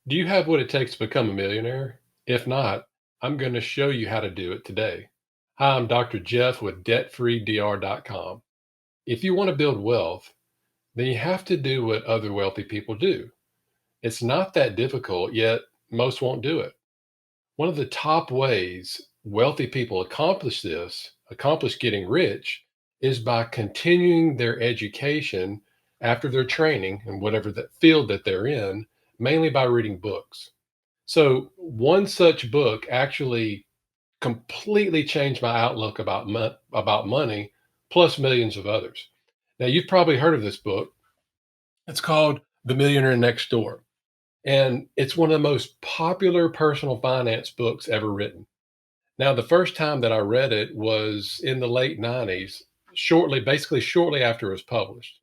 Do you have what it takes to become a millionaire? If not, I'm going to show you how to do it today. Hi, I'm Dr. Jeff with debtfreedr.com. If you want to build wealth, then you have to do what other wealthy people do. It's not that difficult, yet most won't do it. One of the top ways wealthy people accomplish getting rich, is by continuing their education after their training in whatever that field that they're in, mainly by reading books. So one such book actually completely changed my outlook about money, plus millions of others. Now you've probably heard of this book. It's called The Millionaire Next Door, and it's one of the most popular personal finance books ever written. Now, the first time that I read it was in the late 90s, basically shortly after it was published.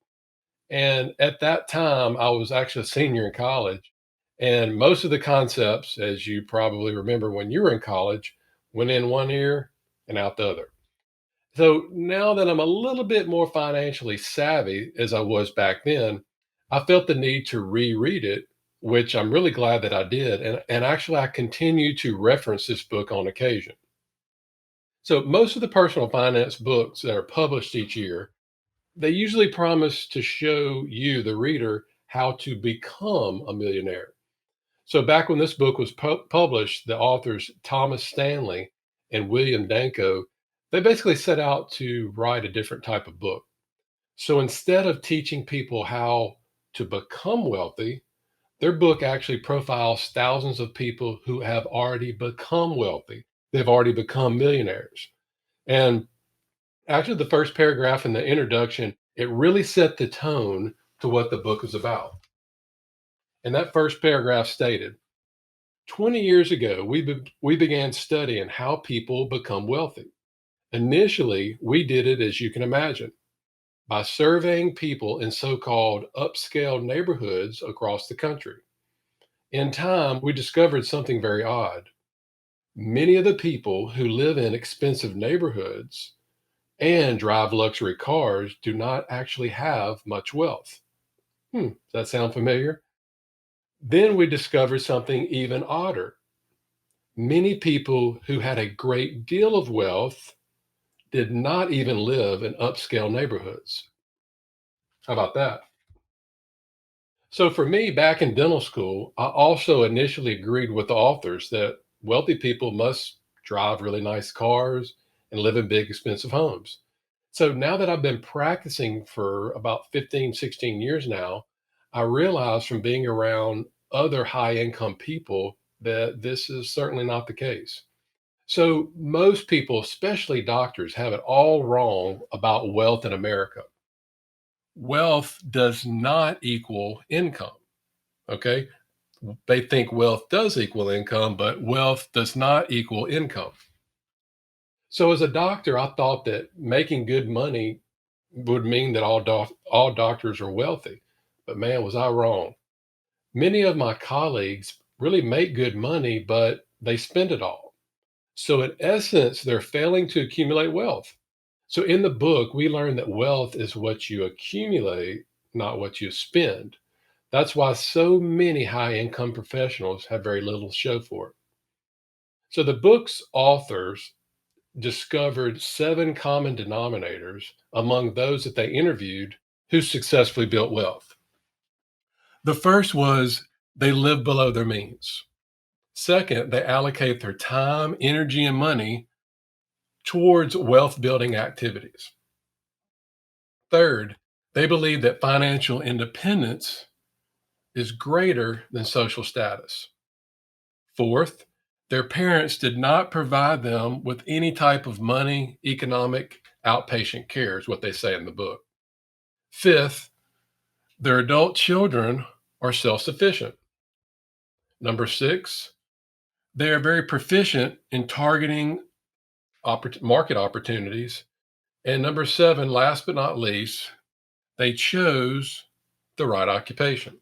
And at that time, I was actually a senior in college. And most of the concepts, as you probably remember when you were in college, went in one ear and out the other. So now that I'm a little bit more financially savvy as I was back then, I felt the need to reread it, which I'm really glad that I did. And actually, I continue to reference this book on occasion. So most of the personal finance books that are published each year, they usually promise to show you, the reader, how to become a millionaire. So back when this book was published, the authors Thomas Stanley and William Danko, they basically set out to write a different type of book. So instead of teaching people how to become wealthy, their book actually profiles thousands of people who have already become wealthy. They've already become millionaires. And actually, the first paragraph in the introduction, it really set the tone to what the book is about. And that first paragraph stated, 20 years ago, we began studying how people become wealthy. Initially, we did it, as you can imagine, by surveying people in so called upscale neighborhoods across the country. In time, we discovered something very odd. Many of the people who live in expensive neighborhoods and drive luxury cars do not actually have much wealth. Does that sound familiar? Then we discovered something even odder. Many people who had a great deal of wealth did not even live in upscale neighborhoods. How about that? So, for me, back in dental school, I also initially agreed with the authors that wealthy people must drive really nice cars and live in big, expensive homes. So now that I've been practicing for about 15, 16 years now, I realize from being around other high income people that this is certainly not the case. So most people, especially doctors, have it all wrong about wealth in America. Wealth does not equal income. Okay. They think wealth does equal income, but wealth does not equal income. So as a doctor, I thought that making good money would mean that all doctors are wealthy. But man, was I wrong. Many of my colleagues really make good money, but they spend it all. So in essence, they're failing to accumulate wealth. So in the book, we learn that wealth is what you accumulate, not what you spend. That's why so many high income professionals have very little to show for it. So the book's authors discovered seven common denominators among those that they interviewed who successfully built wealth. The first was they live below their means. Second, they allocate their time, energy, and money towards wealth building activities. Third, they believe that financial independence is greater than social status. Fourth, their parents did not provide them with any type of money, economic, outpatient care, is what they say in the book. Fifth, their adult children are self sufficient. Number six, they are very proficient in targeting market opportunities. And number seven, last but not least, they chose the right occupation.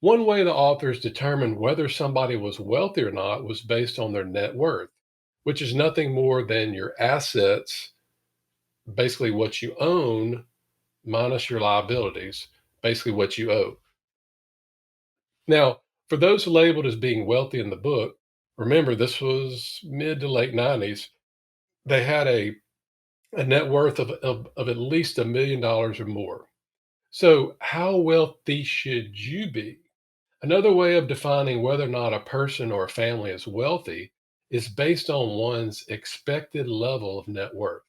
One way the authors determined whether somebody was wealthy or not was based on their net worth, which is nothing more than your assets, basically what you own minus your liabilities, basically what you owe. Now, For those labeled as being wealthy in the book, remember this was mid to late 90s, they had a net worth of at least $1 million or more. So, how wealthy should you be? Another way of defining whether or not a person or a family is wealthy is based on one's expected level of net worth.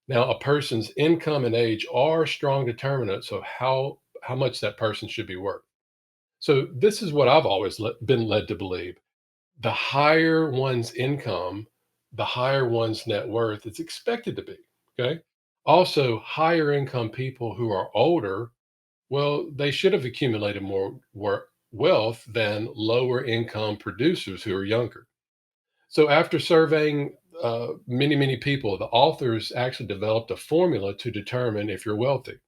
Now, a person's income and age are strong determinants of how much that person should be worth. So, this is what I've always been led to believe. The higher one's income, the higher one's net worth is expected to be. Okay. Also, higher income people who are older, well, they should have accumulated more wealth than lower income producers who are younger. So, after surveying many people, the authors actually developed a formula to determine if you're wealthy.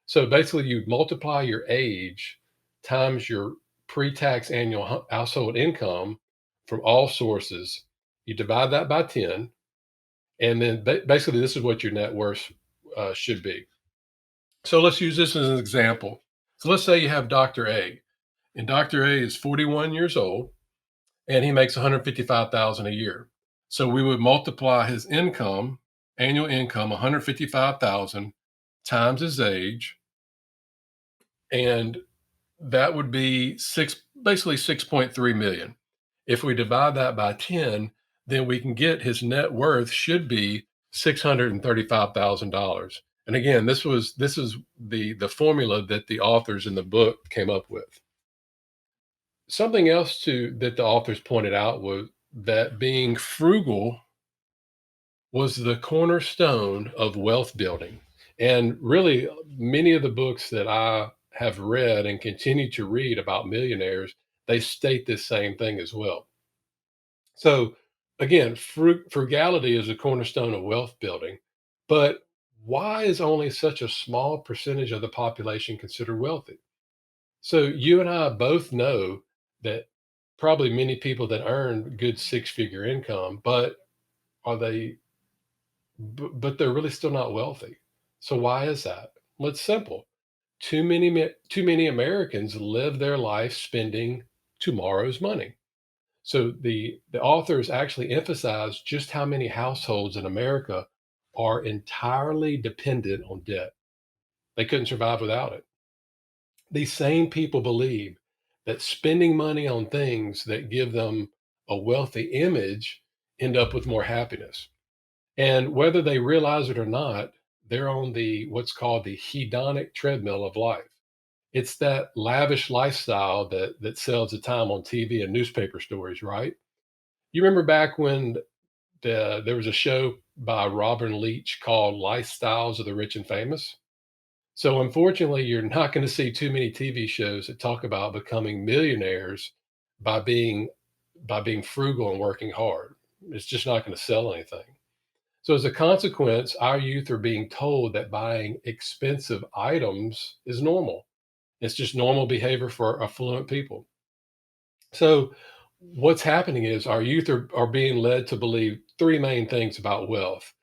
So, basically, you multiply your age times your pre tax annual household income from all sources. You divide that by 10, and then basically, this is what your net worth should be. So, let's use this as an example. So, let's say you have Dr. A, and Dr. A is 41 years old and he makes 155,000 a year. So we would multiply his income, annual income, 155,000 times his age, and that would be basically 6.3 million. If we divide that by 10, then we can get his net worth should be $635,000. And again, this is the formula that the authors in the book came up with. Something else too that the authors pointed out was that being frugal was the cornerstone of wealth building. And really, many of the books that I have read and continue to read about millionaires, they state this same thing as well. So, again, frugality is a cornerstone of wealth building. But why is only such a small percentage of the population considered wealthy? So you and I both know that probably many people that earn good six-figure income, but are they but they're really still not wealthy. So why is that? Well, it's simple. Too many Americans live their life spending tomorrow's money. So the authors actually emphasize just how many households in America are entirely dependent on debt. They couldn't survive without it. These same people believe that spending money on things that give them a wealthy image end up with more happiness. And whether they realize it or not, they're on the what's called the hedonic treadmill of life. It's that lavish lifestyle that sells the time on TV and newspaper stories, right? You remember back when there was a show by Robin Leach called Lifestyles of the Rich and Famous? So unfortunately, you're not going to see too many TV shows that talk about becoming millionaires by being by being frugal and working hard. It's just not going to sell anything. So as a consequence, our youth are being told that buying expensive items is normal. It's just normal behavior for affluent people. So what's happening is our youth are being led to believe three main things about wealth.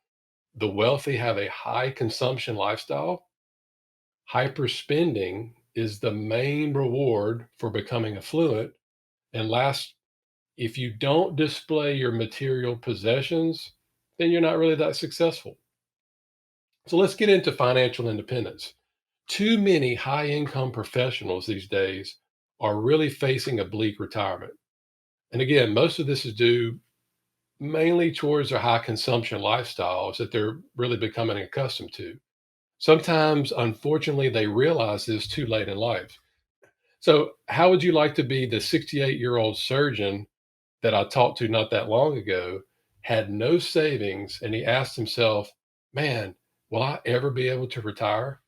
The wealthy have a high consumption lifestyle. Hyperspending is the main reward for becoming affluent. And last, if you don't display your material possessions, then you're not really that successful. So let's get into financial independence. Too many high income professionals these days are really facing a bleak retirement. And again, most of this is due mainly towards their high consumption lifestyles that they're really becoming accustomed to. Sometimes, unfortunately, they realize this too late in life. So, how would you like to be the 68-year-old surgeon that I talked to not that long ago, had no savings, and he asked himself, man, will I ever be able to retire?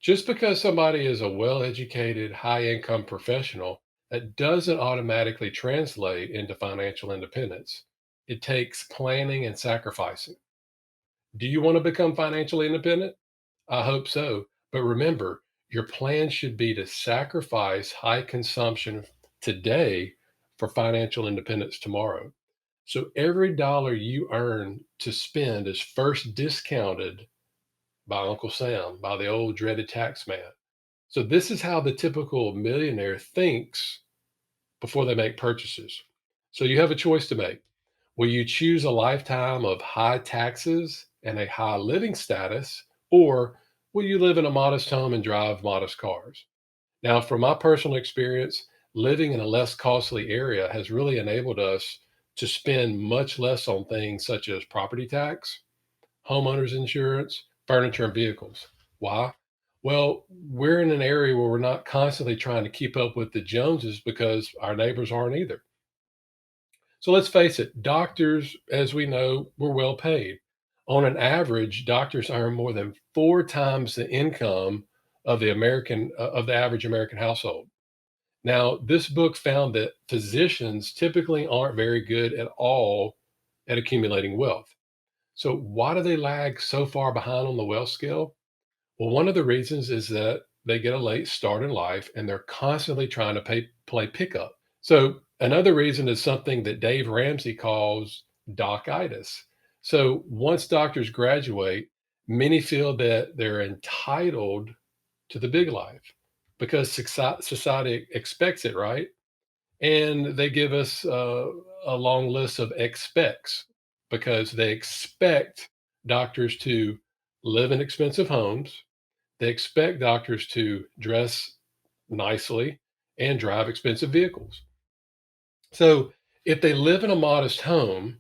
Just because somebody is a well educated, high income professional, that doesn't automatically translate into financial independence. It takes planning and sacrificing. Do you want to become financially independent? I hope so. But remember, your plan should be to sacrifice high consumption today for financial independence tomorrow. So every dollar you earn to spend is first discounted by Uncle Sam, by the old dreaded tax man. So this is how the typical millionaire thinks before they make purchases. So you have a choice to make. Will you choose a lifetime of high taxes and a high living status, or will you live in a modest home and drive modest cars? Now, from my personal experience, living in a less costly area has really enabled us to spend much less on things such as property tax, homeowners insurance, furniture, and vehicles. Why? Well, we're in an area where we're not constantly trying to keep up with the Joneses because our neighbors aren't either. So let's face it, doctors, as we know, were well paid. On an average, doctors earn more than four times the income of the average American household. Now, this book found that physicians typically aren't very good at all at accumulating wealth. So why do they lag so far behind on the wealth scale? Well, one of the reasons is that they get a late start in life and they're constantly trying to play pickup. So another reason is something that Dave Ramsey calls Dachitis. So once doctors graduate, many feel that they're entitled to the big life because society expects it, right? And they give us a long list of expects because they expect doctors to live in expensive homes. They expect doctors to dress nicely and drive expensive vehicles. So if they live in a modest home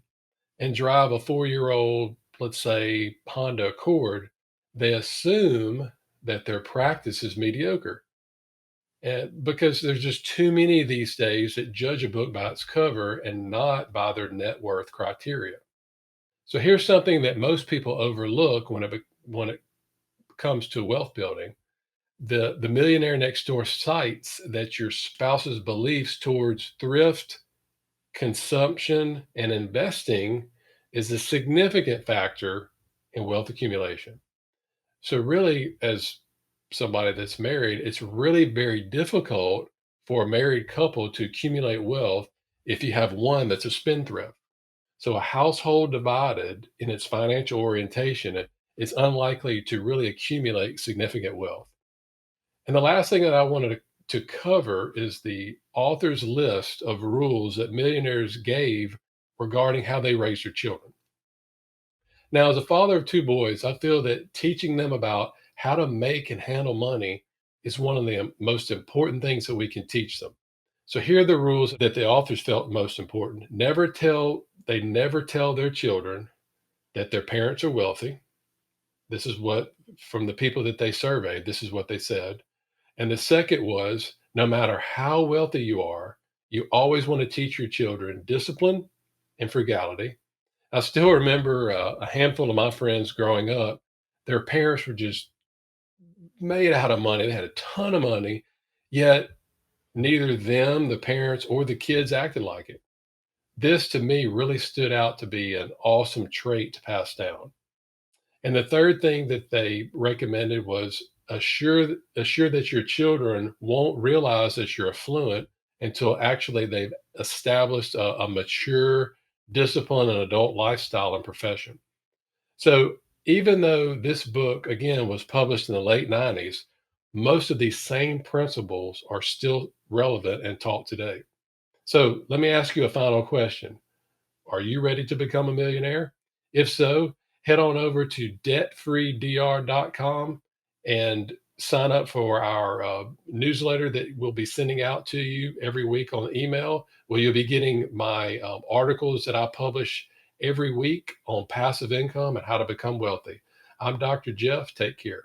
and drive a 4-year-old, let's say Honda Accord, they assume that their practice is mediocre. And because there's just too many these days that judge a book by its cover and not by their net worth criteria. So here's something that most people overlook when it comes to wealth building. The Millionaire Next Door cites that your spouse's beliefs towards thrift, consumption, and investing is a significant factor in wealth accumulation. So, really, as somebody that's married, it's really very difficult for a married couple to accumulate wealth if you have one that's a spendthrift. So, a household divided in its financial orientation is unlikely to really accumulate significant wealth. And the last thing that I wanted to cover is the author's list of rules that millionaires gave regarding how they raise their children. Now, as a father of two boys, I feel that teaching them about how to make and handle money is one of the most important things that we can teach them. So here are the rules that the authors felt most important. They never tell their children that their parents are wealthy. This is what, from the people that they surveyed, this is what they said. And the second was, no matter how wealthy you are, you always want to teach your children discipline and frugality. I still remember a handful of my friends growing up, their parents were just made out of money. They had a ton of money, yet neither them, the parents, or the kids acted like it. This to me really stood out to be an awesome trait to pass down. And the third thing that they recommended was assure that your children won't realize that you're affluent until actually they've established a mature, disciplined, and adult lifestyle and profession. So even though this book, again, was published in the late 90s, most of these same principles are still relevant and taught today. So let me ask you a final question. Are you ready to become a millionaire? If so, head on over to debtfreedr.com and sign up for our newsletter that we'll be sending out to you every week on email, where you'll be getting my articles that I publish every week on passive income and how to become wealthy. I'm Dr. Jeff. Take care.